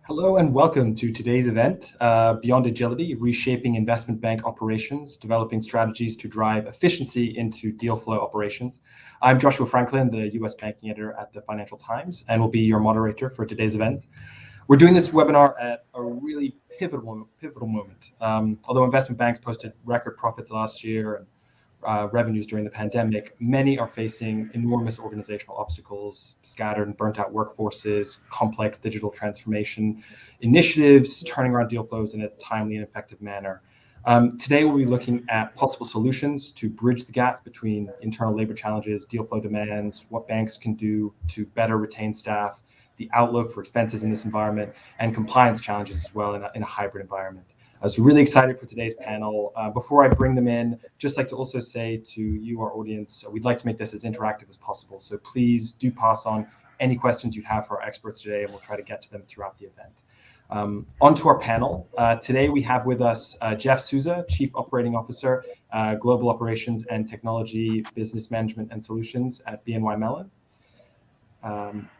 Hello and welcome to today's event, Beyond Agility, Reshaping Investment Bank Operations, Developing Strategies to Drive Efficiency into Deal Flow Operations. I'm Joshua Franklin, the US Banking Editor at the Financial Times, and will be your moderator for today's event. We're doing this webinar at a really pivotal moment. Although investment banks posted record profits last year and revenues during the pandemic, many are facing enormous organizational obstacles, scattered and burnt out workforces, complex digital transformation initiatives, turning around deal flows in a timely and effective manner. Today, we'll be looking at possible solutions to bridge the gap between internal labor challenges, deal flow demands, what banks can do to better retain staff, the outlook for expenses in this environment, and compliance challenges as well in a hybrid environment. So really excited for today's panel. Before I bring them in, just like to also say to you, our audience, we'd like to make this as interactive as possible. So please do pass on any questions you have for our experts today, and we'll try to get to them throughout the event. On to our panel. Today we have with us Jeff Sousa, Chief Operating Officer, Global Operations and Technology, Business Management and Solutions at BNY Mellon.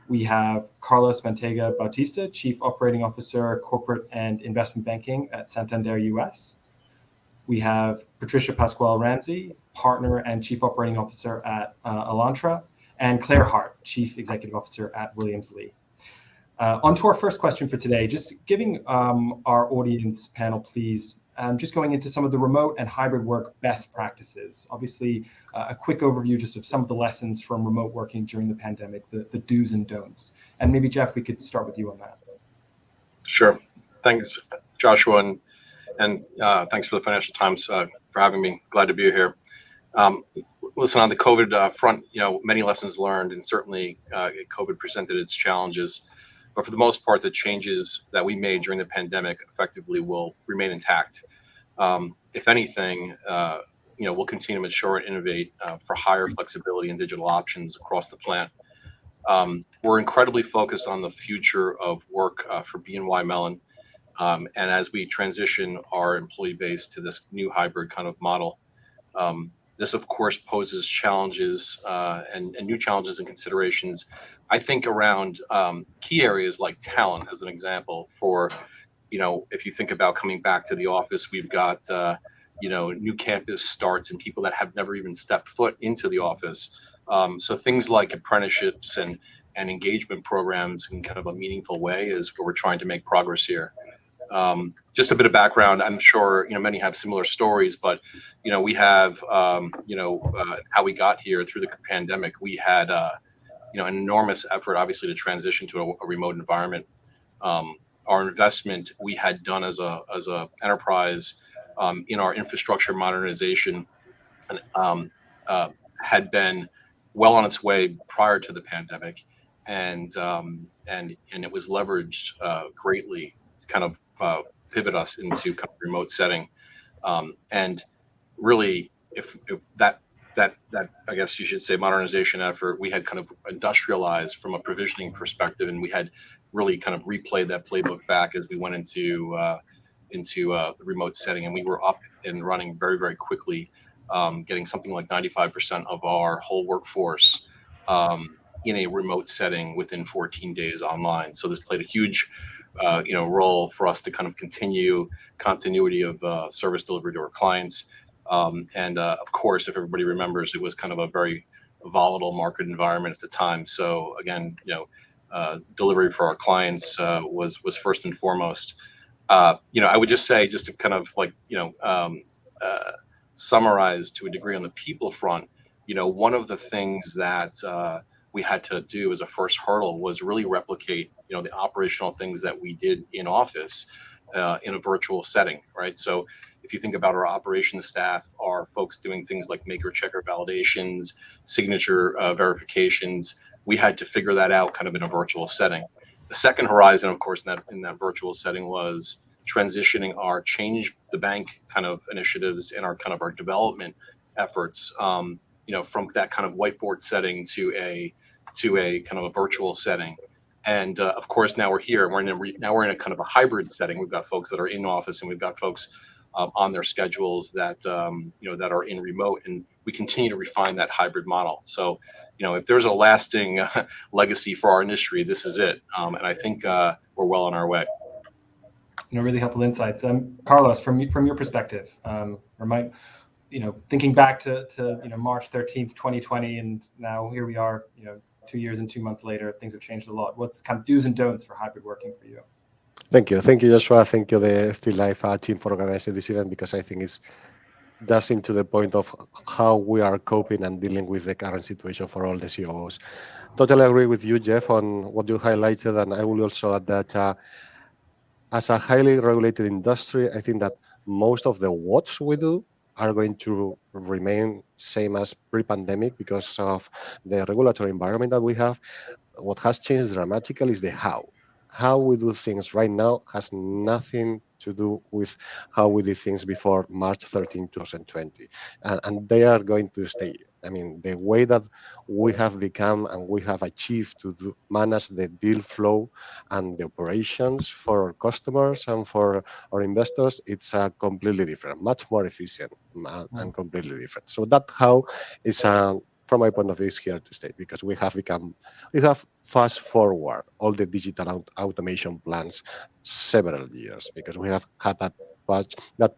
We have Carlos Manteiga Bautista, Chief Operating Officer, Corporate and Investment Banking at Santander US. We have Patricia Pascual Ramsay, Partner and Chief Operating Officer at Alantra, and Clare Hart, Chief Executive Officer at Williams Lea. On to our first question for today, just giving our audience panel, please, just going into some of the remote and hybrid work best practices. Obviously, a quick overview just of some of the lessons from remote working during the pandemic, the do's and don'ts. And maybe, Jeff, we could start with you on that. Sure. Thanks, Joshua, and thanks for the Financial Times for having me. Glad to be here. Listen, on the COVID front, many lessons learned, and certainly COVID presented its challenges. But for the most part, the changes that we made during the pandemic effectively will remain intact. If anything, we'll continue to mature and innovate for higher flexibility and digital options across the plant. We're incredibly focused on the future of work for BNY Mellon. And as we transition our employee base to this new hybrid kind of model, this, of course, poses challenges and new challenges and considerations, I think, around key areas like talent, as an example. For, if you think about coming back to the office, we've got, new campus starts and people that have never even stepped foot into the office. So things like apprenticeships and engagement programs in kind of a meaningful way is where we're trying to make progress here. Just a bit of background. I'm sure many have similar stories, but we have how we got here through the pandemic. We had an enormous effort, obviously, to transition to a remote environment. Our investment we had done as a enterprise in our infrastructure modernization had been well on its way prior to the pandemic, and it was leveraged greatly to kind of pivot us into kind of remote setting. And really, if that I guess you should say modernization effort, we had kind of industrialized from a provisioning perspective, and we had really kind of replayed that playbook back as we went into the remote setting, and we were up and running very, very quickly, getting something like 95% of our whole workforce in a remote setting within 14 days online. So this played a huge role for us to kind of continue continuity of service delivery to our clients. And of course, if everybody remembers, it was kind of a very volatile market environment at the time. So again, delivery for our clients was first and foremost. I would just say, just to kind of summarize to a degree on the people front, one of the things that we had to do as a first hurdle was really replicate, the operational things that we did in office in a virtual setting, right? So if you think about our operations staff, our folks doing things like maker checker validations, signature verifications, we had to figure that out kind of in a virtual setting. The second horizon, of course, in that virtual setting was transitioning our change the bank kind of initiatives and our kind of our development efforts, from that kind of whiteboard setting to a kind of a virtual setting. And of course, now we're here. Now we're in a kind of a hybrid setting. We've got folks that are in office, and we've got folks on their schedules that that are in remote, and we continue to refine that hybrid model. So, if there's a lasting legacy for our industry, this is it. And I think we're well on our way. really helpful insights. Carlos, from your perspective, thinking back to March 13th, 2020, and now here we are, 2 years and 2 months later, things have changed a lot. What's kind of do's and don'ts for hybrid working for you? Thank you, Joshua. Thank you, the FT Live team, for organizing this event, because I think it's just into the point of how we are coping and dealing with the current situation for all the COOs. Totally agree with you, Jeff, on what you highlighted, and I will also add that as a highly regulated industry, I think that most of the what's we do are going to remain same as pre-pandemic because of the regulatory environment that we have. What has changed dramatically is the how. How we do things right now has nothing to do with how we did things before March 13, 2020. And they are going to stay. I mean, the way that we have become and we have achieved to manage the deal flow and the operations for our customers and for our investors, it's completely different, much more efficient and completely different. So that how is from my point of view, is here to stay, because we have fast forward all the digital automation plans several years, because we have had that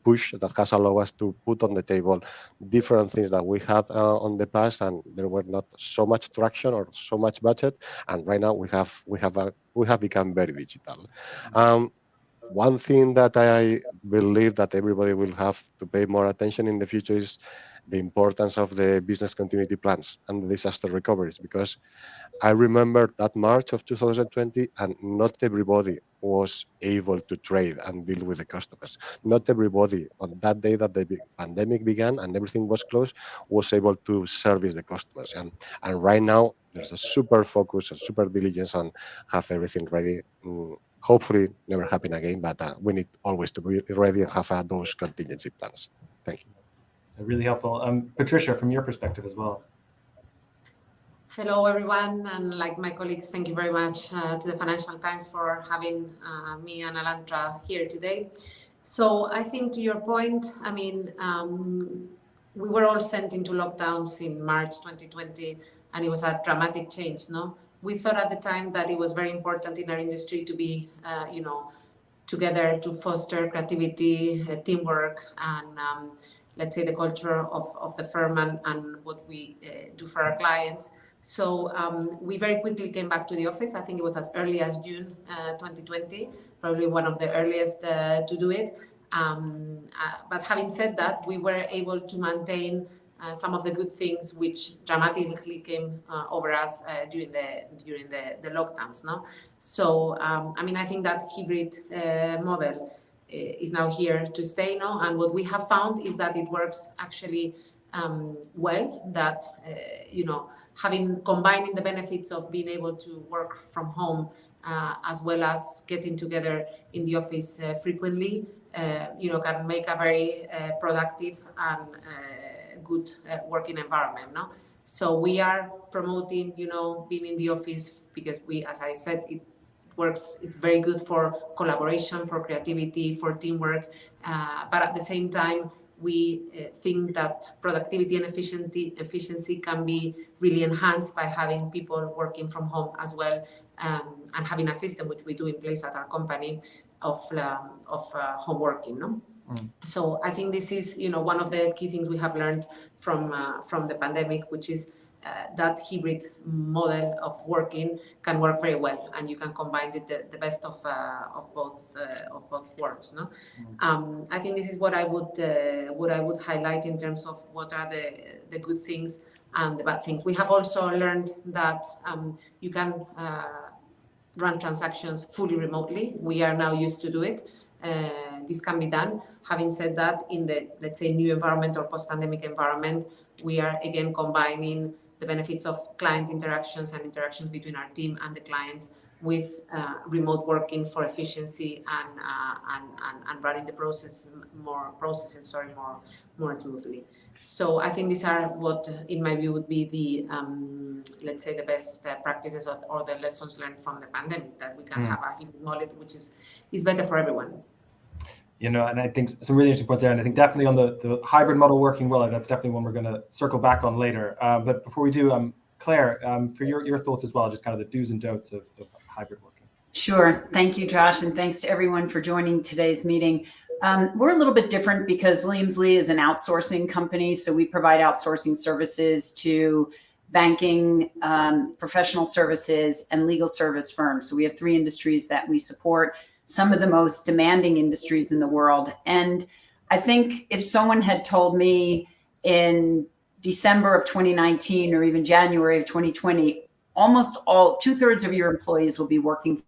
push that has allowed us to put on the table different things that we had on the past, and there were not so much traction or so much budget. And right now we have become very digital. One thing that I believe that everybody will have to pay more attention in the future is the importance of the business continuity plans and the disaster recoveries, because I remember that March of 2020, and not everybody was able to trade and deal with the customers. Not everybody on that day that the pandemic began and everything was closed was able to service the customers. And right now there's a super focus and super diligence on have everything ready. Hopefully never happen again, but we need always to be ready and have those contingency plans. Thank you. Really helpful. Patricia, from your perspective as well. Hello, everyone. And like my colleagues, thank you very much to the Financial Times for having me and Alantra here today. So I think to your point, I mean, we were all sent into lockdowns in March 2020, and it was a dramatic change, no? We thought at the time that it was very important in our industry to be, together to foster creativity, teamwork, and let's say the culture of the firm and what we do for our clients. So we very quickly came back to the office. I think it was as early as June 2020, probably one of the earliest to do it. But having said that, we were able to maintain some of the good things which dramatically came over us during the lockdowns. No, so I mean, I think that hybrid model is now here to stay. No, and what we have found is that it works actually well. That combining the benefits of being able to work from home as well as getting together in the office frequently, can make a very productive and good working environment. No, so we are promoting, being in the office because as I said, it works. It's very good for collaboration, for creativity, for teamwork. But at the same time, we think that productivity and efficiency can be really enhanced by having people working from home as well, and having a system which we do in place at our company of home working. No. So I think this is, one of the key things we have learned from the pandemic, which is that hybrid model of working can work very well, and you can combine the best of both worlds. No, I think this is what I would highlight in terms of what are the good things and the bad things. We have also learned that you can run transactions fully remotely. We are now used to do it. This can be done. Having said that, in the, let's say, new environment or post-pandemic environment, we are again combining the benefits of client interactions and interactions between our team and the clients with remote working for efficiency and running the processes more smoothly. So I think these are what, in my view, would be the let's say the best practices or the lessons learned from the pandemic, that we can have a hybrid model which is better for everyone. And I think some really interesting points there. And I think definitely on the hybrid model working well, that's definitely one we're going to circle back on later. But before we do, Clare, for your thoughts as well, just kind of the do's and don'ts of hybrid working. Sure. Thank you, Josh, and thanks to everyone for joining today's meeting. We're a little bit different because Williams Lea is an outsourcing company, so we provide outsourcing services to banking, professional services, and legal service firms. So we have 3 industries that we support, some of the most demanding industries in the world. And I think if someone had told me in December of 2019 or even January of 2020, almost all 2/3 of your employees will be working,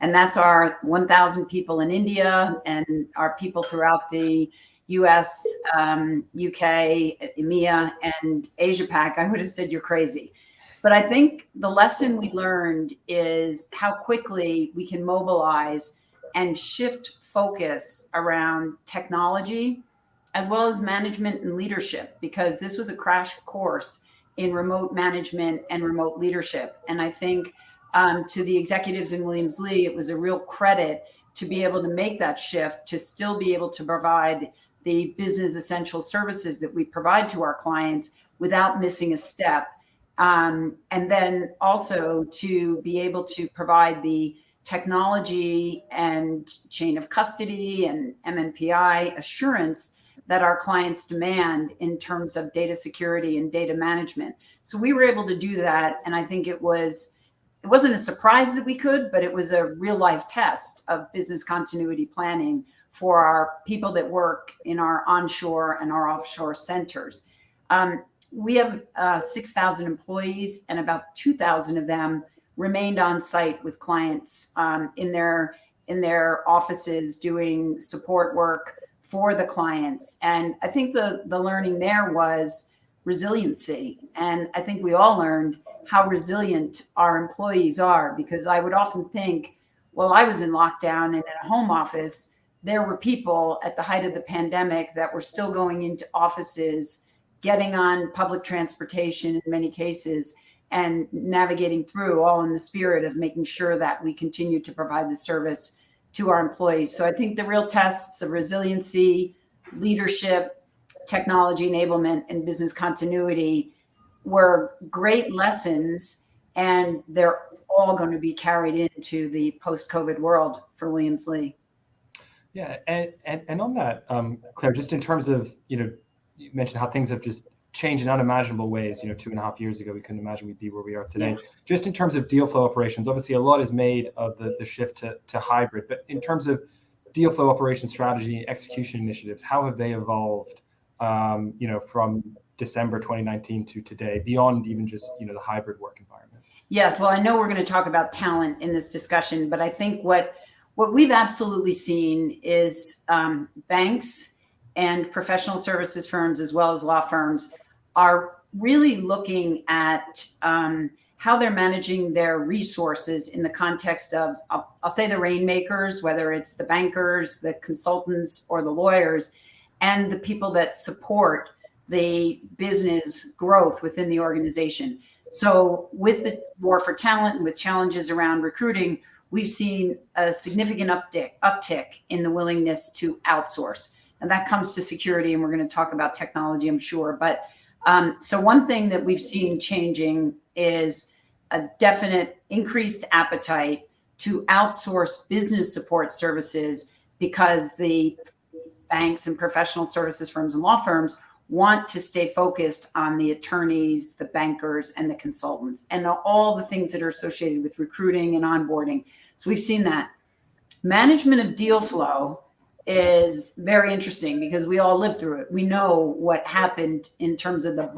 and that's our 1,000 people in India and our people throughout the US, UK, EMEA, and Asia Pac, I would have said you're crazy. But I think the lesson we learned is how quickly we can mobilize and shift focus around technology as well as management and leadership, because this was a crash course in remote management and remote leadership. And I think to the executives in Williams Lea, it was a real credit to be able to make that shift, to still be able to provide the business essential services that we provide to our clients without missing a step. And then also to be able to provide the technology and chain of custody and MNPI assurance that our clients demand in terms of data security and data management. So we were able to do that. And I think it wasn't a surprise that we could, but it was a real life test of business continuity planning for our people that work in our onshore and our offshore centers. We have 6,000 employees, and about 2,000 of them remained on site with clients in their offices doing support work for the clients. And I think the learning there was resiliency. And I think we all learned how resilient our employees are, because I would often think, well, I was in lockdown and in a home office, there were people at the height of the pandemic that were still going into offices, getting on public transportation in many cases, and navigating through, all in the spirit of making sure that we continue to provide the service to our employees. So I think the real tests of resiliency, leadership, technology enablement, and business continuity were great lessons, and they're all going to be carried into the post-COVID world for Williams Lea. Yeah, and on that, Claire, just in terms of, you mentioned how things have just changed in unimaginable ways. 2.5 years ago, we couldn't imagine we'd be where we are today. Yeah. Just in terms of deal flow operations, obviously a lot is made of the shift to hybrid, but in terms of deal flow operation strategy, execution initiatives, how have they evolved, from December 2019 to today, beyond even just, the hybrid work environment? Yes, well, I know we're going to talk about talent in this discussion, but I think what we've absolutely seen is banks and professional services firms, as well as law firms, are really looking at how they're managing their resources in the context of, I'll say, the rainmakers, whether it's the bankers, the consultants, or the lawyers, and the people that support the business growth within the organization. So with the war for talent and with challenges around recruiting, we've seen a significant uptick in the willingness to outsource. And that comes to security, and we're going to talk about technology, I'm sure. But so one thing that we've seen changing is a definite increased appetite to outsource business support services, because the banks and professional services firms and law firms want to stay focused on the attorneys, the bankers, and the consultants, and all the things that are associated with recruiting and onboarding. So we've seen that. Management of deal flow is very interesting, because we all lived through it. We know what happened in terms of the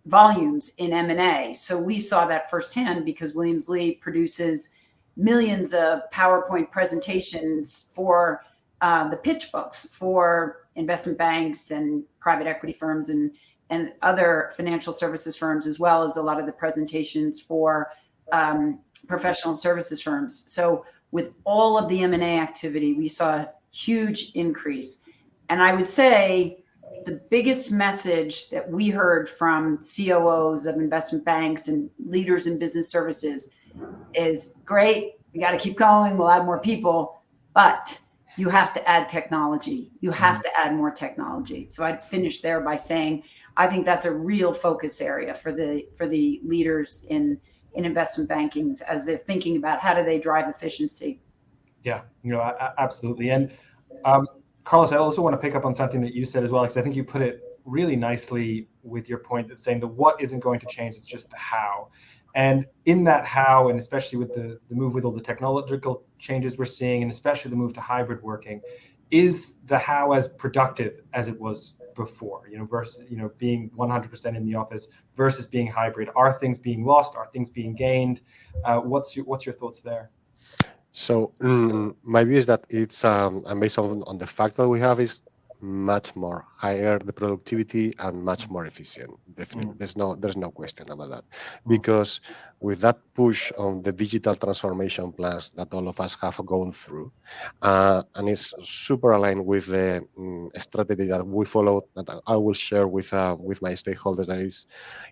volumes in M&A. So we saw that firsthand, because Williams Lea produces millions of PowerPoint presentations for the pitch books for investment banks and private equity firms and other financial services firms, as well as a lot of the presentations for professional services firms. So with all of the M&A activity, we saw a huge increase. And I would say the biggest message that we heard from COOs of investment banks and leaders in business services is, great, we got to keep going, we'll add more people, but you have to add technology. You have to add more technology. So I'd finish there by saying, I think that's a real focus area for the leaders in in investment banking as they're thinking about how do they drive efficiency. Yeah, absolutely. And Carlos, I also want to pick up on something that you said as well, because I think you put it really nicely with your point that saying the what isn't going to change, it's just the how. And in that how, and especially with the move with all the technological changes we're seeing, and especially the move to hybrid working, is the how as productive as it was before, versus, being 100% in the office versus being hybrid? Are things being lost? Are things being gained? What's your thoughts there? So my view is that it's and based on the fact that we have is much more higher the productivity and much more efficient. Definitely, there's no question about that, because with that push on the digital transformation plans that all of us have gone through, and it's super aligned with the strategy that we follow, that I will share with my stakeholders. That is,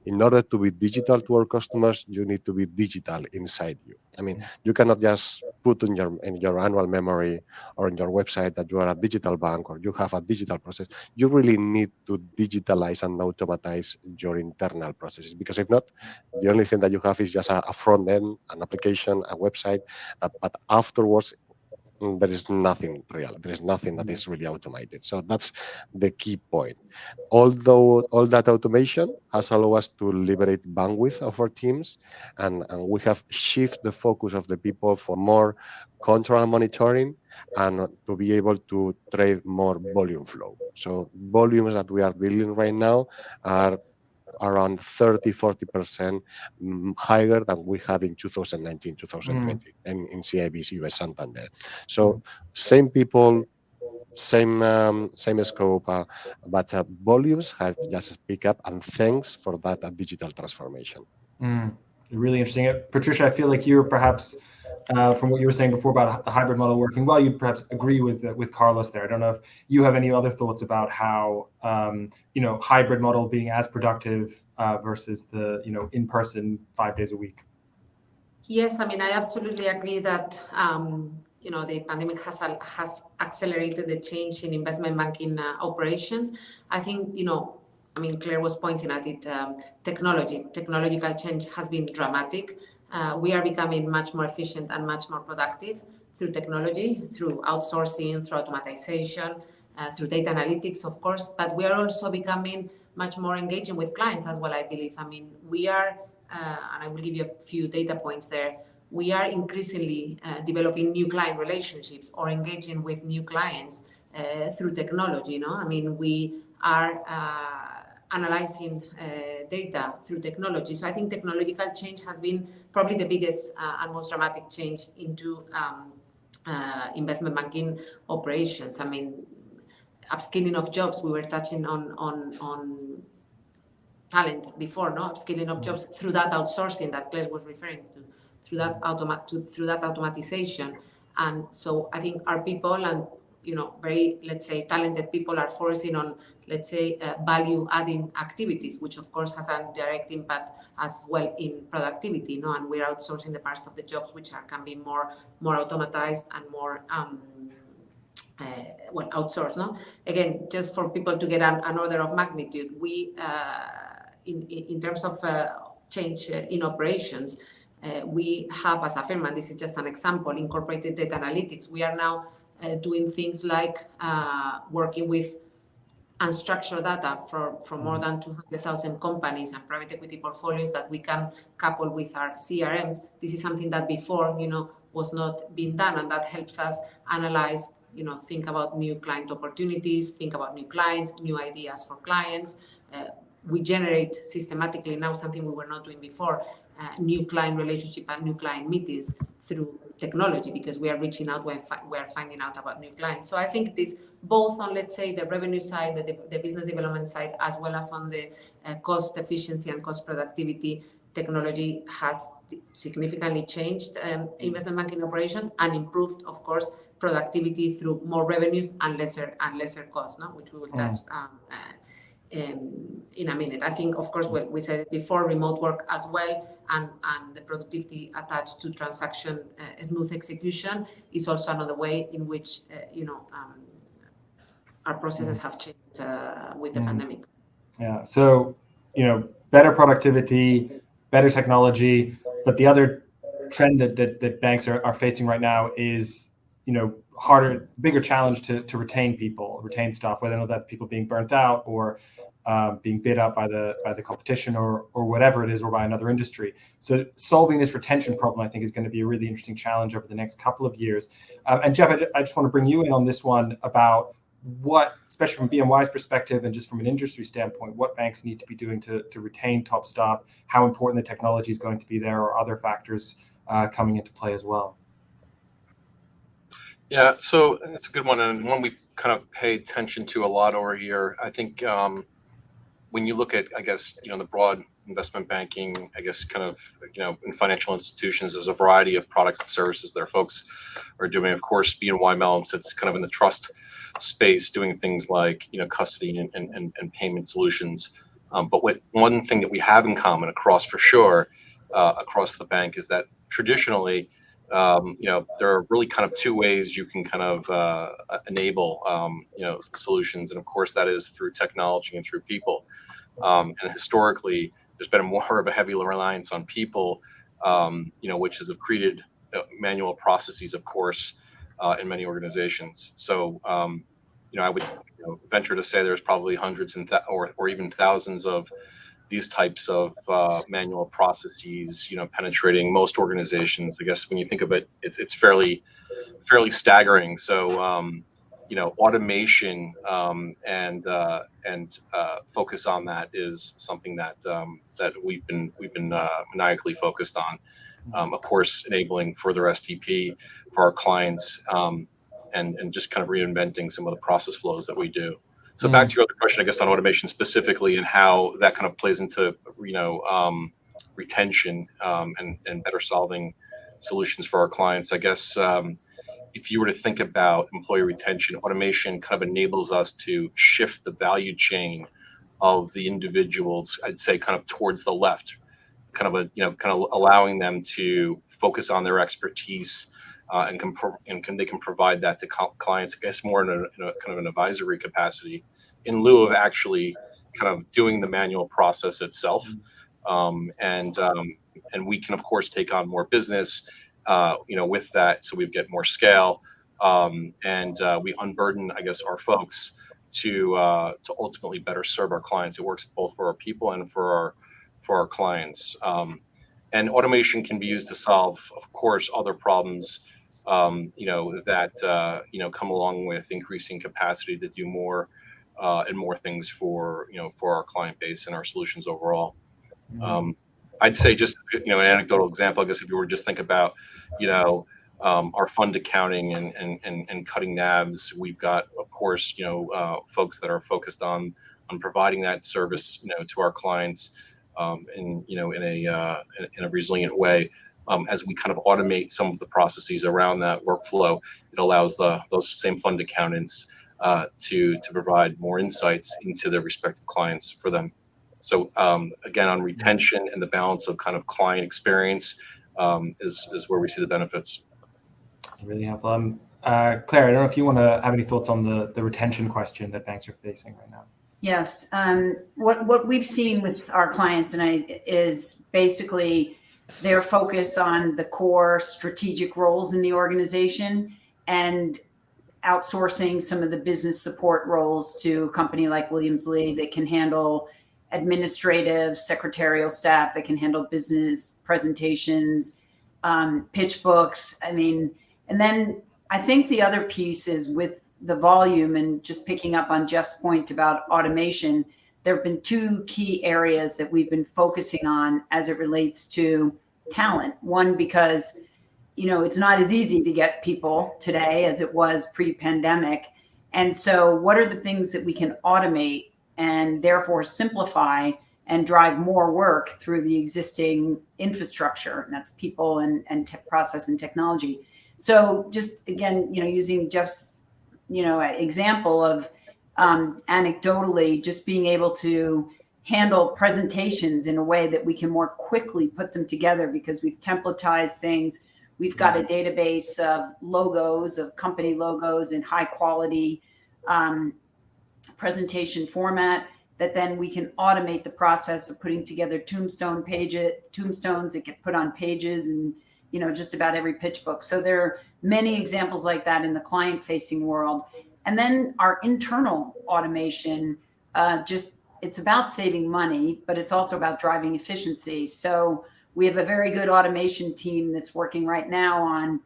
in order to be digital to our customers, you need to be digital inside you. I mean, you cannot just put in your annual memory or in your website that you are a digital bank or you have a digital process. You really need to digitalize and automatize your internal processes, because if not, the only thing that you have is just a front end, an application, a website, but afterwards there is nothing real. There is nothing that is really automated. So that's the key point. Although all that automation has allowed us to liberate bandwidth of our teams, and we have shifted the focus of the people for more control and monitoring, and to be able to trade more volume flow. So volumes that we are dealing right now are around 30-40% higher than we had in 2019, 2020, and in CIB's US Santander. So same people, same scope, but volumes have just picked up, and thanks for that digital transformation. Really interesting. Patricia, I feel like you're perhaps, from what you were saying before about the hybrid model working well, you'd perhaps agree with Carlos there. I don't know if you have any other thoughts about how, hybrid model being as productive versus the, in-person 5 days a week. Yes, I mean, I absolutely agree that, the pandemic has accelerated the change in investment banking operations. I think, Claire was pointing at it, technological change has been dramatic. We are becoming much more efficient and much more productive through technology, through outsourcing, through automatization, through data analytics, of course, but we are also becoming much more engaging with clients as well, I believe. I mean, we are, and I will give you a few data points there, we are increasingly developing new client relationships or engaging with new clients through technology. I mean, we are analyzing data through technology. So I think technological change has been probably the biggest and most dramatic change into investment banking operations. I mean, upskilling of jobs, we were touching on talent before, no? Upskilling of jobs through that outsourcing that Claire was referring to, through that automatization. And so I think our people and very, let's say, talented people are forcing on, let's say, value-adding activities, which of course has a direct impact as well in productivity, and we're outsourcing the parts of the jobs which can be more automatized and more outsourced. Again, just for people to get an order of magnitude, we in terms of change in operations, we have as a firm, and this is just an example, incorporated data analytics. We are now doing things like working with unstructured data from more than 200,000 companies and private equity portfolios that we can couple with our CRMs. This is something that before, was not being done, and that helps us analyze, think about new client opportunities, think about new clients, new ideas for clients. We generate systematically now something we were not doing before, new client relationship and new client meetings through technology, because we are reaching out when we are finding out about new clients. So I think this, both on, let's say, the revenue side, the business development side, as well as on the cost efficiency and cost productivity, technology has significantly changed investment banking operations and improved, of course, productivity through more revenues and lesser costs, which we will touch in a minute. I think, of course, what we said before, remote work as well, and the productivity attached to transaction smooth execution is also another way in which our processes have changed with the pandemic. Yeah. So better productivity, better technology. But the other trend that banks are facing right now is, bigger challenge to retain people, retain staff, whether or not that's people being burnt out or being bid out by the competition or whatever it is, or by another industry. So solving this retention problem, I think, is going to be a really interesting challenge over the next couple of years. And Jeff, I just want to bring you in on this one about what, especially from BNY's perspective and just from an industry standpoint, what banks need to be doing to retain top staff, how important the technology is going to be there, or other factors coming into play as well. Yeah, so that's a good one, and one we kind of pay attention to a lot over here. I think when you look at, I guess, the broad investment banking, I guess, kind of, in financial institutions, there's a variety of products and services that our folks are doing. Of course, BNY Mellon sits kind of in the trust space, doing things like, custody and payment solutions. But one thing that we have in common across the bank is that traditionally, there are really kind of two ways you can kind of enable, solutions. And of course, that is through technology and through people. And historically, there's been more of a heavy reliance on people, which has created manual processes, of course, in many organizations. So, I would venture to say there's probably hundreds or even thousands of these types of manual processes, penetrating most organizations. I guess when you think of it, it's fairly staggering. So, automation and focus on that is something that we've been maniacally focused on. Of course, enabling further STP for our clients, and just kind of reinventing some of the process flows that we do. So back to your other question, I guess, on automation specifically and how that kind of plays into, retention and better solving solutions for our clients. I guess if you were to think about employee retention, automation kind of enables us to shift the value chain of the individuals, I'd say, kind of towards the left, kind of allowing them to focus on their expertise, and they can provide that to clients, I guess, more in a kind of an advisory capacity, in lieu of actually kind of doing the manual process itself. And we can, of course, take on more business, with that, so we get more scale, and we unburden, I guess, our folks to ultimately better serve our clients. It works both for our people and for our clients. And automation can be used to solve, of course, other problems, that come along with increasing capacity to do more and more things for our client base and our solutions overall. I'd say, just an anecdotal example, I guess, if you were to just think about our fund accounting and cutting NAVs, we've got, of course, folks that are focused on providing that service to our clients in a resilient way. As we kind of automate some of the processes around that workflow, it allows those same fund accountants to provide more insights into their respective clients for them. So again, on retention and the balance of kind of client experience is where we see the benefits. Really helpful. Clare, I don't know if you want to have any thoughts on the retention question that banks are facing right now. Yes. What we've seen with our clients is basically their focus on the core strategic roles in the organization and outsourcing some of the business support roles to a company like Williams Lea that can handle administrative, secretarial staff, that can handle business presentations, pitch books. And then I think the other piece is with the volume, and just picking up on Jeff's point about automation, there have been two key areas that we've been focusing on as it relates to talent. One, because it's not as easy to get people today as it was pre-pandemic. And so what are the things that we can automate and therefore simplify and drive more work through the existing infrastructure? And that's people and process and technology. So just, again, using Jeff's example of anecdotally just being able to handle presentations in a way that we can more quickly put them together because we've templatized things. We've got a database of logos, of company logos in high quality presentation format that then we can automate the process of putting together tombstones that get put on pages and, just about every pitch book. So there are many examples like that in the client-facing world. And then our internal automation, it's about saving money, but it's also about driving efficiency. So we have a very good automation team that's working right now on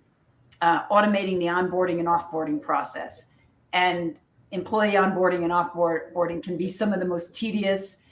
automating the onboarding and offboarding process. And employee onboarding and offboarding can be some of the most tedious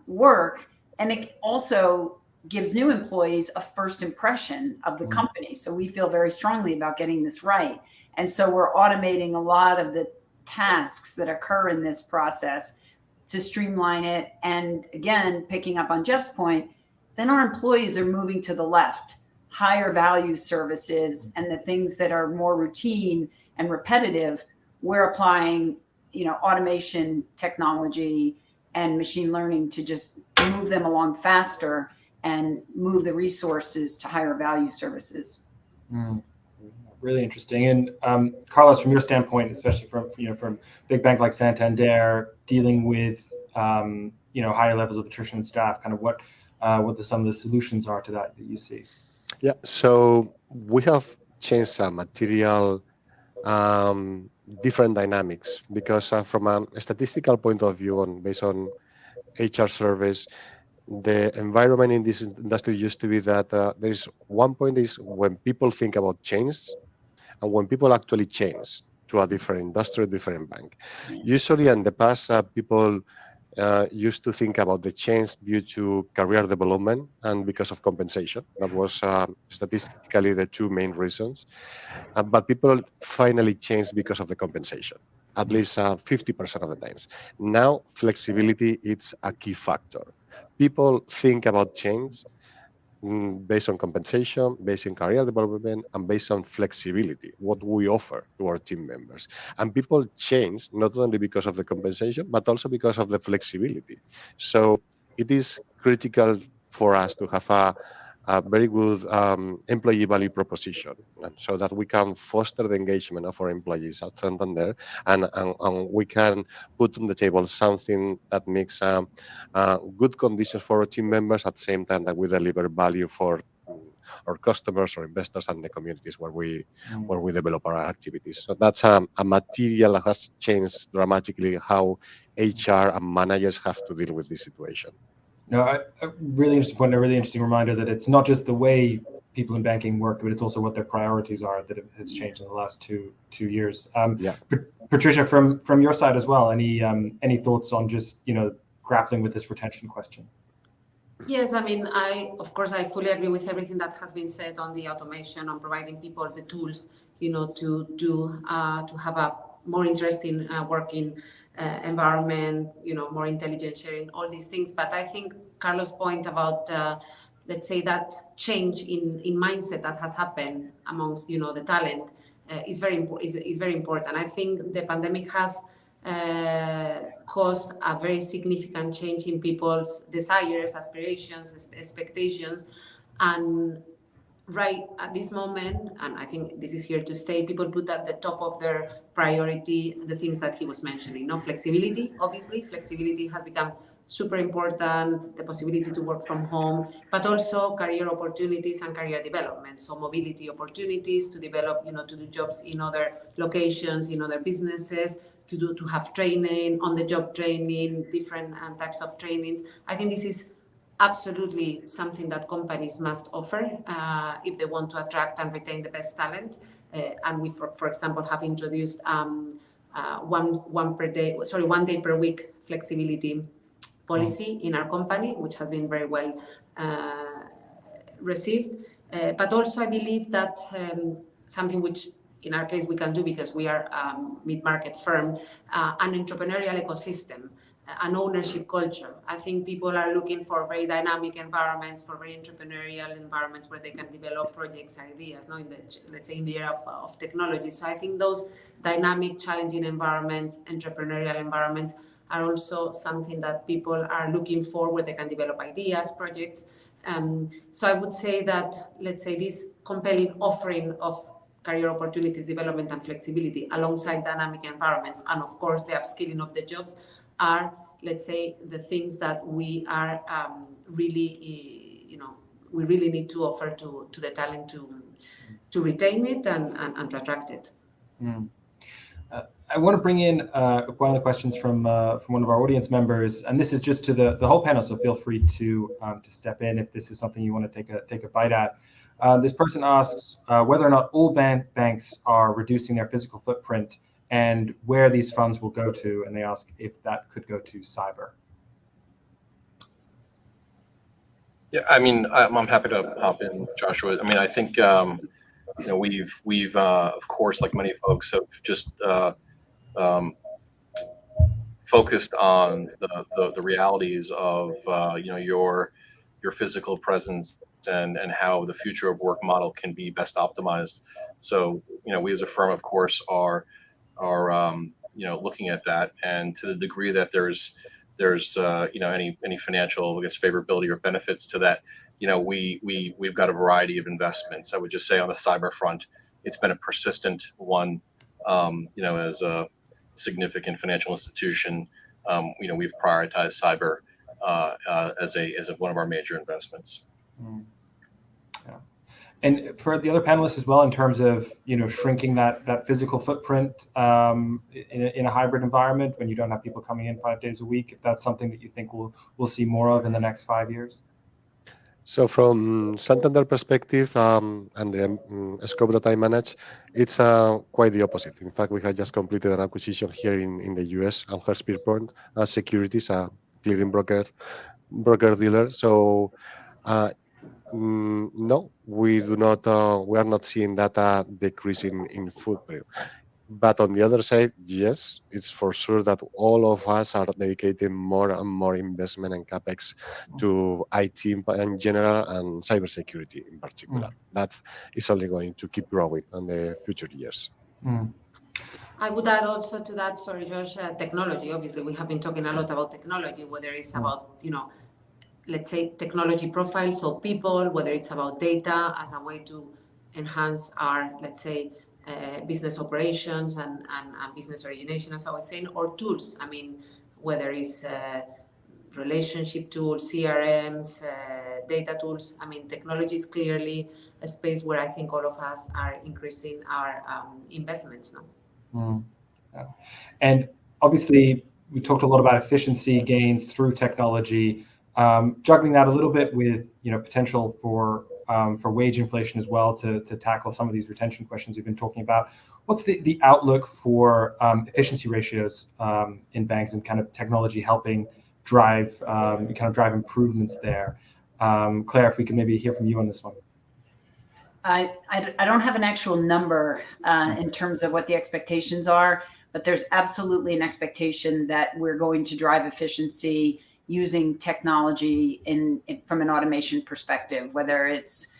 work. And it also gives new employees a first impression of the company. So we feel very strongly about getting this right. And so we're automating a lot of the tasks that occur in this process to streamline it. And again, picking up on Jeff's point, then our employees are moving to the left, higher value services, and the things that are more routine and repetitive, we're applying, automation technology and machine learning to just move them along faster and move the resources to higher value services. Really interesting. And Carlos, from your standpoint, especially from big bank like Santander, dealing with higher levels of attrition in staff, kind of what some of the solutions are to that you see? Yeah, so we have changed some material different dynamics because from a statistical point of view, based on HR surveys, the environment in this industry used to be that there is one point is when people think about change and when people actually change to a different industry, different bank. Usually in the past, people used to think about the change due to career development and because of compensation. That was statistically the two main reasons. But people finally changed because of the compensation, at least 50% of the times. Now, flexibility is a key factor. People think about change based on compensation, based on career development, and based on flexibility, what we offer to our team members. And people change not only because of the compensation, but also because of the flexibility. So it is critical for us to have a very good employee value proposition, so that we can foster the engagement of our employees at Santander, and we can put on the table something that makes good conditions for our team members at the same time that we deliver value for our customers or investors and the communities where we develop our activities. So that's a material that has changed dramatically how HR and managers have to deal with this situation. No, a really interesting point, a really interesting reminder that it's not just the way people in banking work, but it's also what their priorities are that has changed in the last two years. Patricia, from your side as well, any thoughts on just grappling with this retention question? Yes, I mean, I fully agree with everything that has been said on the automation, on providing people the tools, to have a more interesting working environment, more intelligent sharing, all these things. But I think Carlos' point about, let's say, that change in mindset that has happened amongst, the talent is very important. I think the pandemic has caused a very significant change in people's desires, aspirations, expectations, and right at this moment, and I think this is here to stay, people put at the top of their priority the things that he was mentioning. Flexibility, obviously. Flexibility has become super important, the possibility to work from home, but also career opportunities and career development. So mobility opportunities to develop, to do jobs in other locations, in other businesses, to have training, on-the-job training, different types of trainings. I think this is absolutely something that companies must offer if they want to attract and retain the best talent. And we, for example, have introduced one day per week flexibility policy in our company, which has been very well received. But also, I believe that something which, in our case, we can do because we are a mid-market firm, an entrepreneurial ecosystem, an ownership culture. I think people are looking for very dynamic environments, for very entrepreneurial environments where they can develop projects, ideas, let's say in the era of technology. So I think those dynamic, challenging environments, entrepreneurial environments, are also something that people are looking for, where they can develop ideas, projects. So I would say that, let's say, this compelling offering of career opportunities, development, and flexibility alongside dynamic environments, and of course the upskilling of the jobs, are let's say, the things that we are really, we really need to offer to the talent to retain it and to attract it. I want to bring in one of the questions from one of our audience members, and this is just to the whole panel. So feel free to step in if this is something you want to take a bite at. This person asks whether or not all banks are reducing their physical footprint and where these funds will go to, and they ask if that could go to cyber. Yeah, I mean, I'm happy to hop in, Joshua. I mean, I think we've of course, like many folks, have just focused on the realities of your physical presence and how the future of work model can be best optimized. So we as a firm, of course, are looking at that, and to the degree that there's any financial, I guess, favorability or benefits to that, we've got a variety of investments. I would just say on the cyber front, it's been a persistent one. As a significant financial institution, we've prioritized cyber as one of our major investments. Yeah. And for the other panelists as well, in terms of shrinking that physical footprint in a hybrid environment when you don't have people coming in 5 days a week, if that's something that you think we'll see more of in the next 5 years. So from Santander perspective and the scope that I manage, it's quite the opposite. In fact, we had just completed an acquisition here in the US on Hart Securities, a clearing broker dealer. So no, we do not. We are not seeing that decrease in footprint. But on the other side, yes, it's for sure that all of us are dedicating more and more investment and capex to IT in general and cybersecurity in particular. That is only going to keep growing in the future years. I would add also to that, sorry, Josh, technology. Obviously, we have been talking a lot about technology, whether it's about, let's say, technology profiles of people, whether it's about data as a way to enhance our, let's say, business operations and business origination, as I was saying, or tools. I mean, whether it's relationship tools, CRMs, data tools. I mean, technology is clearly a space where I think all of us are increasing our investments now. Yeah. And obviously, we talked a lot about efficiency gains through technology, juggling that a little bit with potential for wage inflation as well to tackle some of these retention questions we've been talking about. What's the outlook for efficiency ratios in banks and kind of technology helping drive improvements there? Claire, if we could maybe hear from you on this one. I don't have an actual number in terms of what the expectations are, but there's absolutely an expectation that we're going to drive efficiency using technology from an automation perspective, whether it's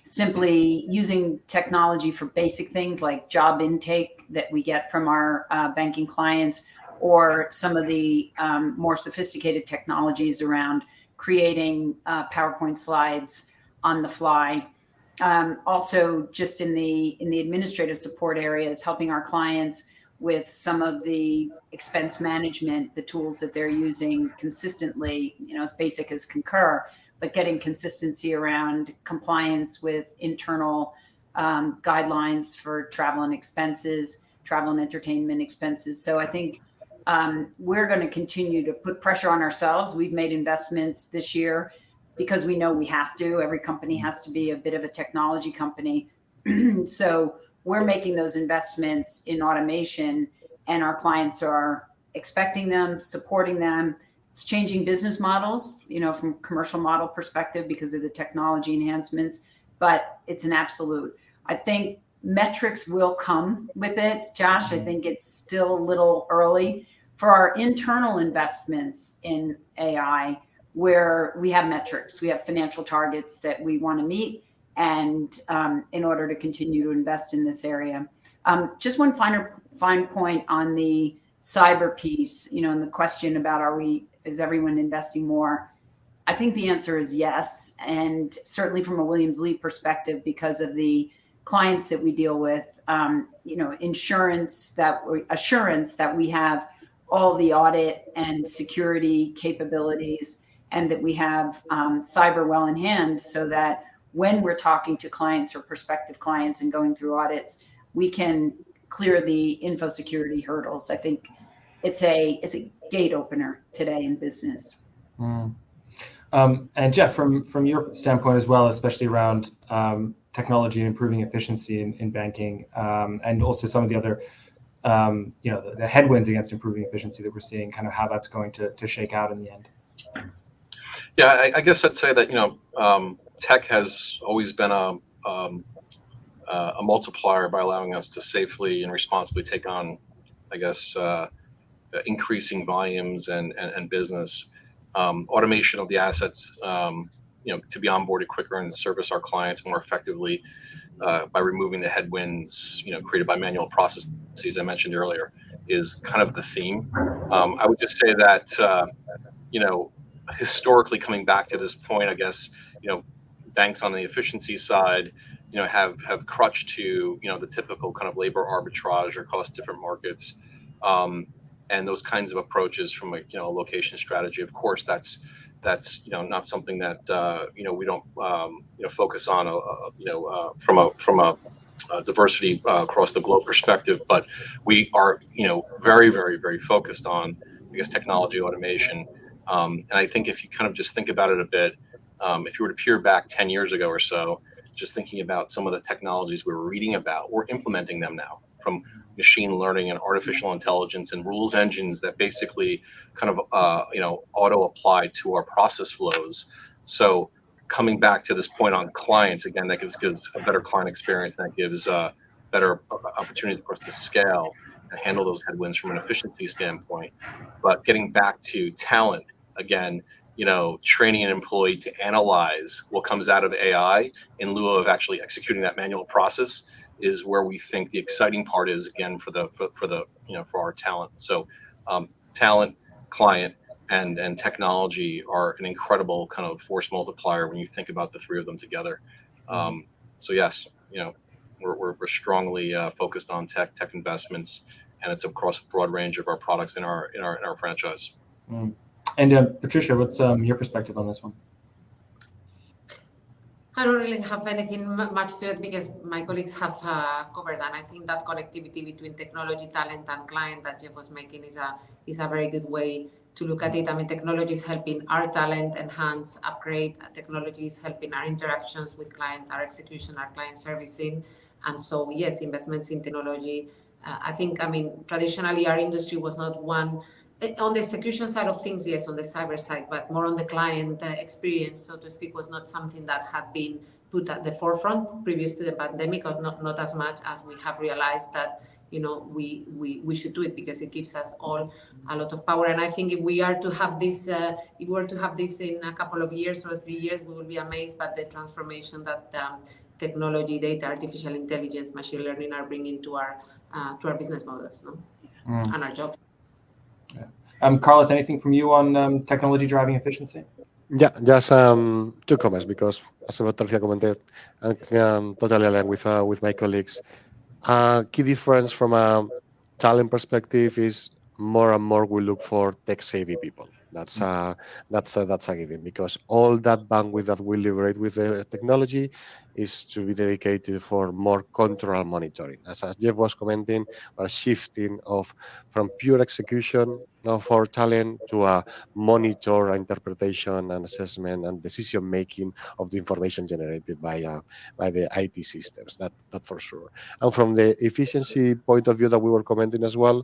simply using technology for basic things like job intake that we get from our banking clients, or some of the more sophisticated technologies around creating PowerPoint slides on the fly. Also, just in the administrative support areas, helping our clients with some of the expense management, the tools that they're using consistently, as basic as Concur, but getting consistency around compliance with internal guidelines for travel and expenses, travel and entertainment expenses. So I think we're going to continue to put pressure on ourselves. We've made investments this year because we know we have to. Every company has to be a bit of a technology company. So we're making those investments in automation, and our clients are expecting them, supporting them. It's changing business models, from a commercial model perspective because of the technology enhancements, but it's an absolute. I think metrics will come with it, Josh. I think it's still a little early for our internal investments in AI, where we have metrics, we have financial targets that we want to meet, and in order to continue to invest in this area. Just one fine point on the cyber piece, and the question about is everyone investing more? I think the answer is yes, and certainly from a Williams Lea perspective, because of the clients that we deal with, assurance that we have all the audit and security capabilities, and that we have cyber well in hand, so that when we're talking to clients or prospective clients and going through audits, we can clear the info security hurdles. I think it's a gate opener today in business. And Jeff, from your standpoint as well, especially around technology and improving efficiency in banking, and also some of the other, the headwinds against improving efficiency that we're seeing, kind of how that's going to shake out in the end. Yeah, I guess I'd say that tech has always been a multiplier by allowing us to safely and responsibly take on, I guess, increasing volumes and business. Automation of the assets, to be onboarded quicker and service our clients more effectively by removing the headwinds, created by manual processes I mentioned earlier, is kind of the theme. I would just say that, historically coming back to this point, I guess, banks on the efficiency side, have crutched to, the typical kind of labor arbitrage across different markets. And those kinds of approaches from a location strategy. Of course, that's not something that we don't focus on from a diversity across the globe perspective. But we are very, very, very focused on, I guess, technology automation. And I think if you kind of just think about it a bit, if you were to peer back 10 years ago or so, just thinking about some of the technologies we were reading about, we're implementing them now, from machine learning and artificial intelligence and rules engines that basically kind of auto apply to our process flows. So coming back to this point on clients, again, that gives a better client experience, that gives better opportunities for us to scale and handle those headwinds from an efficiency standpoint. But getting back to talent, again, training an employee to analyze what comes out of AI in lieu of actually executing that manual process is where we think the exciting part is, again, for our talent. So talent, client, and technology are an incredible kind of force multiplier when you think about the three of them together. So yes, we're strongly focused on tech investments, and it's across a broad range of our products in our franchise. And Patricia, what's your perspective on this one? I don't really have anything much to it because my colleagues have covered that. I think that connectivity between technology, talent, and client that Jeff was making is a very good way to look at it. I mean, technology is helping our talent enhance, upgrade. Technology is helping our interactions with clients, our execution, our client servicing. And so, yes, investments in technology. Traditionally, our industry was not one. On the execution side of things, yes, on the cyber side, but more on the client experience, so to speak, was not something that had been put at the forefront previous to the pandemic, or not as much as we have realized that we should do it, because it gives us all a lot of power. And I think if we are to have this, in a couple of years or 3 years, we will be amazed by the transformation that technology, data, artificial intelligence, machine learning are bringing to our business models, and our jobs. Yeah. Carlos, anything from you on technology driving efficiency? Yeah, just 2 comments, because as Patricia commented, I totally align with my colleagues. Key difference from a talent perspective is more and more we look for tech-savvy people. That's a given, because all that bandwidth that we liberate with the technology is to be dedicated for more control and monitoring. As Jeff was commenting, we're shifting from pure execution for talent to a monitor, interpretation, and assessment and decision making of the information generated by the IT systems. That for sure. And from the efficiency point of view that we were commenting as well,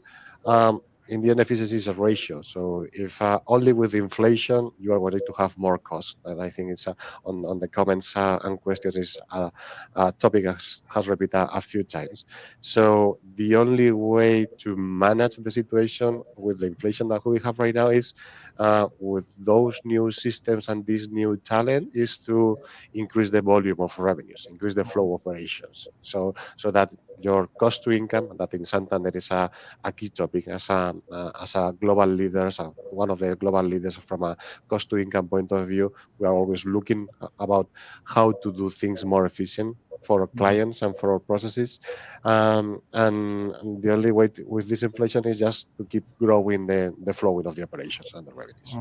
in the end, efficiency is a ratio. So if only with inflation you are going to have more cost, and I think it's on the comments and questions is a topic has repeated a few times. So the only way to manage the situation with the inflation that we have right now is with those new systems and this new talent is to increase the volume of revenues, increase the flow of operations. So that your cost to income, that in Santander is a key topic as a global leaders, one of the global leaders from a cost to income point of view. We are always looking about how to do things more efficient, for our clients and for our processes. And the only way with this inflation is just to keep growing the flowing of the operations and the revenues.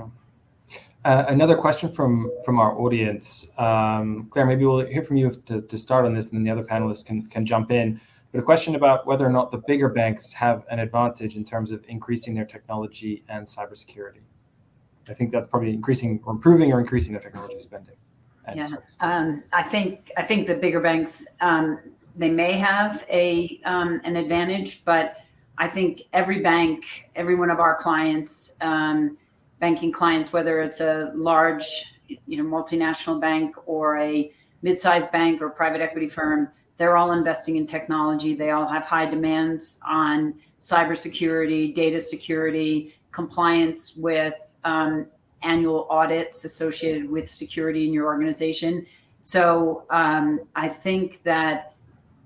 Another question from our audience. Claire, maybe we'll hear from you to start on this, and then the other panelists can jump in. But a question about whether or not the bigger banks have an advantage in terms of increasing their technology and cybersecurity. I think that's probably improving or increasing their technology spending. I think the bigger banks, they may have an advantage, but I think every bank, every one of our clients, banking clients, whether it's a large, multinational bank or a mid-sized bank or private equity firm, they're all investing in technology. They all have high demands on cybersecurity, data security, compliance with annual audits associated with security in your organization. So I think that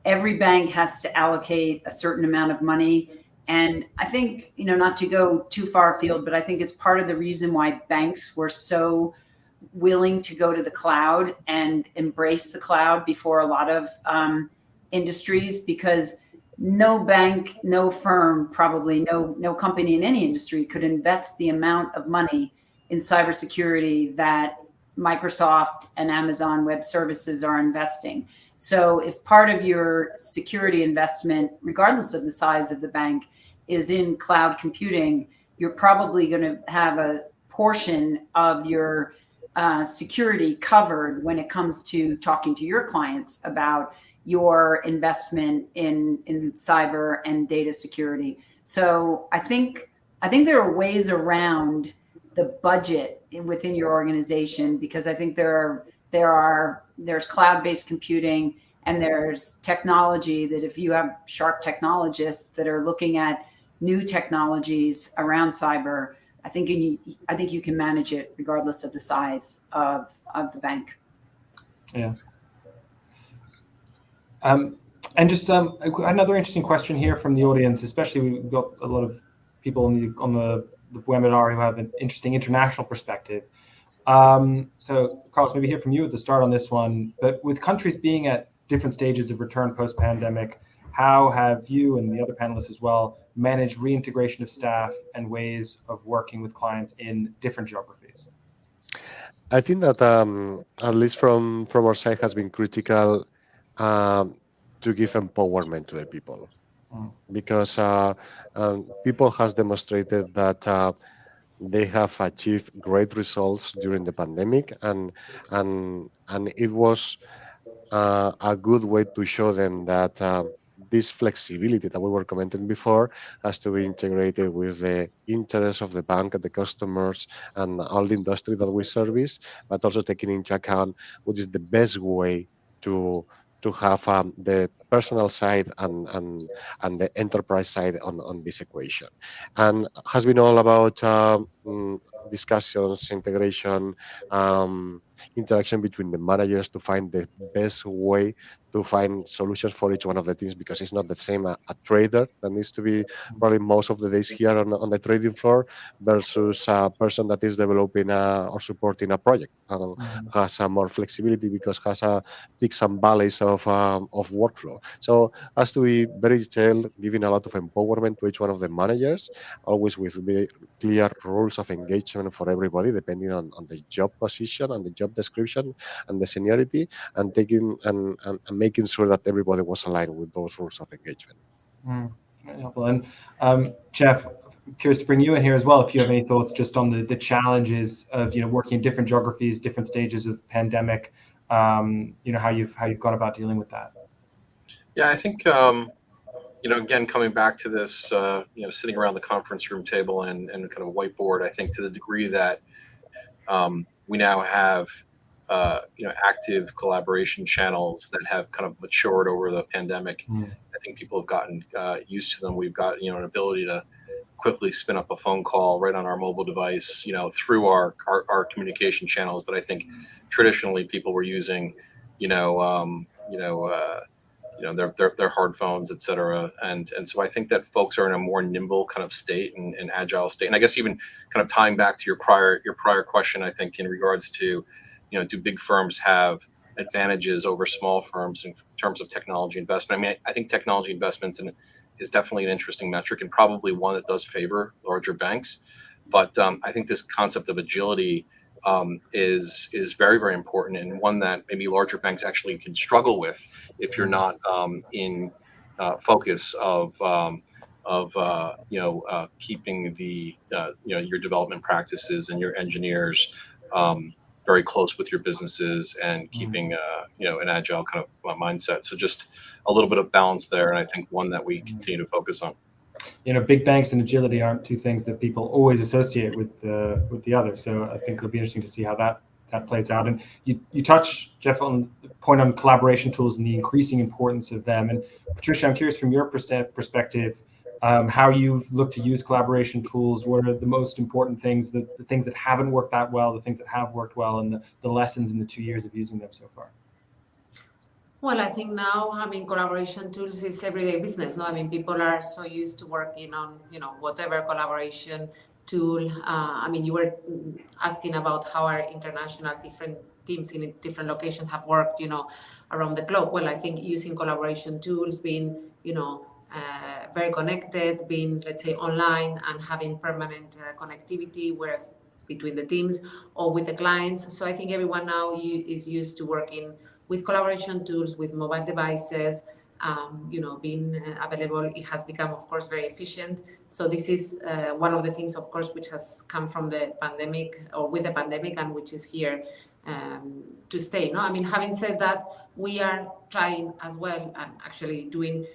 every bank has to allocate a certain amount of money. And I think, not to go too far afield, but I think it's part of the reason why banks were so willing to go to the cloud and embrace the cloud before a lot of industries, because no bank, no firm, probably no company in any industry could invest the amount of money in cybersecurity that Microsoft and Amazon Web Services are investing. So if part of your security investment, regardless of the size of the bank, is in cloud computing, you're probably going to have a portion of your security covered when it comes to talking to your clients about your investment in cyber and data security. So I think there are ways around the budget within your organization, because I think there's cloud-based computing and there's technology that if you have sharp technologists that are looking at new technologies around cyber, I think you can manage it regardless of the size of the bank. Yeah. And just another interesting question here from the audience, especially we've got a lot of people on the webinar who have an interesting international perspective. So Carlos, maybe hear from you at the start on this one, but with countries being at different stages of return post-pandemic, how have you and the other panelists as well managed reintegration of staff and ways of working with clients in different geographies? I think that at least from our side has been critical to give empowerment to the people, because people has demonstrated that they have achieved great results during the pandemic, and it was a good way to show them that this flexibility that we were commenting before has to be integrated with the interests of the bank and the customers and all the industry that we service, but also taking into account what is the best way to have the personal side and the enterprise side on this equation. And has been all about discussions, integration, interaction between the managers to find the best way to find solutions for each one of the teams, because it's not the same a trader that needs to be probably most of the days here on the trading floor versus a person that is developing or supporting a project and has more flexibility because has peaks and valleys of workflow. So has to be very detailed, giving a lot of empowerment to each one of the managers, always with very clear rules of engagement for everybody, depending on the job position and the job description and the seniority, and taking and making sure that everybody was aligned with those rules of engagement. Very helpful. And Jeff, curious to bring you in here as well, if you have any thoughts just on the challenges of working in different geographies, different stages of the pandemic, how you've gone about dealing with that. Yeah, I think again, coming back to this, sitting around the conference room table and kind of a whiteboard, I think to the degree that we now have active collaboration channels that have kind of matured over the pandemic. I think people have gotten used to them. We've got an ability to quickly spin up a phone call right on our mobile device, through our communication channels that I think traditionally people were using, their hard phones, et cetera. And so I think that folks are in a more nimble kind of state and agile state. And I guess even kind of tying back to your prior question, I think in regards to, do big firms have advantages over small firms in terms of technology investment. I mean, I think technology investments is definitely an interesting metric and probably one that does favor larger banks. But I think this concept of agility is very, very important, and one that maybe larger banks actually can struggle with if you're not in focus of keeping the your development practices and your engineers very close with your businesses and keeping an agile kind of mindset. So just a little bit of balance there, and I think one that we continue to focus on. Big banks and agility aren't two things that people always associate with the other. So I think it'll be interesting to see how that plays out. And you touched, Jeff, on the point on collaboration tools and the increasing importance of them. And Patricia, I'm curious from your perspective, how you've looked to use collaboration tools. What are the most important things, the things that haven't worked that well, the things that have worked well, and the lessons in the 2 years of using them so far? Well, I think now, collaboration tools is everyday business. No, people are so used to working on, whatever collaboration tool. You were asking about how our international different teams in different locations have worked, around the globe. Well, I think using collaboration tools, being, very connected, being, let's say, online and having permanent connectivity, whereas between the teams or with the clients. So I think everyone now is used to working with collaboration tools, with mobile devices, being available. It has become, of course, very efficient. So this is one of the things, of course, which has come from the pandemic or with the pandemic and which is here to stay. No, having said that, we are trying as well and actually doing,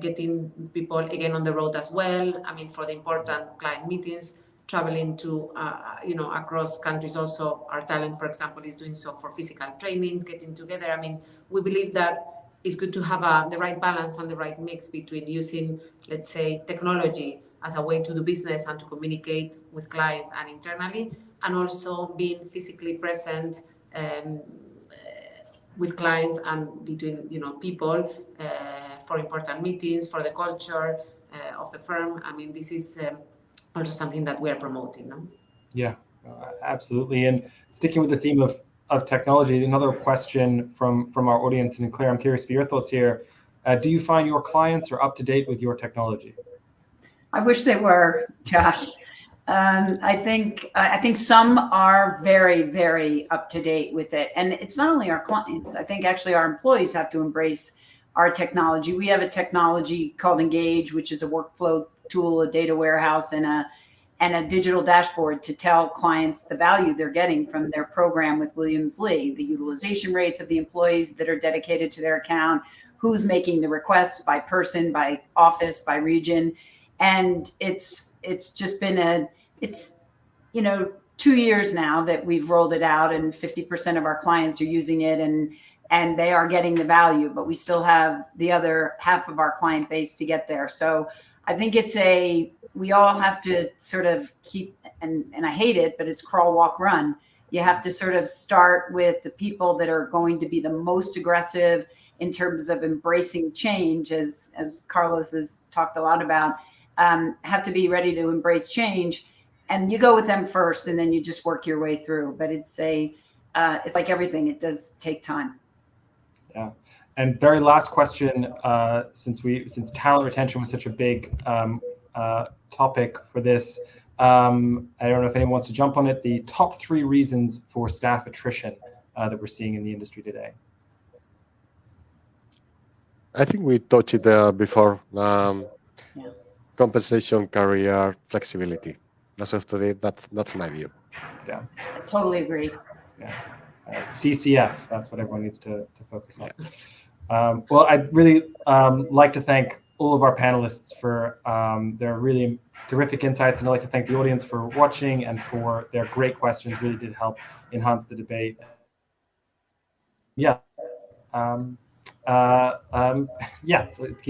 getting people again on the road as well. For the important client meetings, traveling to, across countries also. Our talent, for example, is doing so for physical trainings, getting together. We believe that it's good to have the right balance and the right mix between using, let's say, technology as a way to do business and to communicate with clients and internally, and also being physically present with clients and between, people for important meetings, for the culture of the firm. This is also something that we are promoting. No? Yeah, absolutely. And sticking with the theme of technology, another question from our audience, and Claire, I'm curious for your thoughts here. Do you find your clients are up to date with your technology? I wish they were, Josh. I think some are very, very up to date with it. And it's not only our clients. I think actually our employees have to embrace our technology. We have a technology called Engage, which is a workflow tool, a data warehouse, and a digital dashboard to tell clients the value they're getting from their program with Williams Lea, the utilization rates of the employees that are dedicated to their account, who's making the requests by person, by office, by region. And it's just been 2 years now that we've rolled it out, and 50% of our clients are using it, and they are getting the value, but we still have the other half of our client base to get there. So I think we all have to sort of keep, and I hate it, but it's crawl, walk, run. You have to sort of start with the people that are going to be the most aggressive in terms of embracing change, as Carlos has talked a lot about, have to be ready to embrace change. And you go with them first, and then you just work your way through. But it's like everything, it does take time. Yeah. And very last question, since talent retention was such a big topic for this, I don't know if anyone wants to jump on it. The top 3 reasons for staff attrition that we're seeing in the industry today. I think we touched it before. Compensation, career, flexibility. As of today, that's my view. Yeah, I totally agree. Yeah, CCF. That's what everyone needs to focus on. Yeah. Well, I'd really like to thank all of our panelists for their really terrific insights, and I'd like to thank the audience for watching and for their great questions. Really did help enhance the debate. Yeah. So keep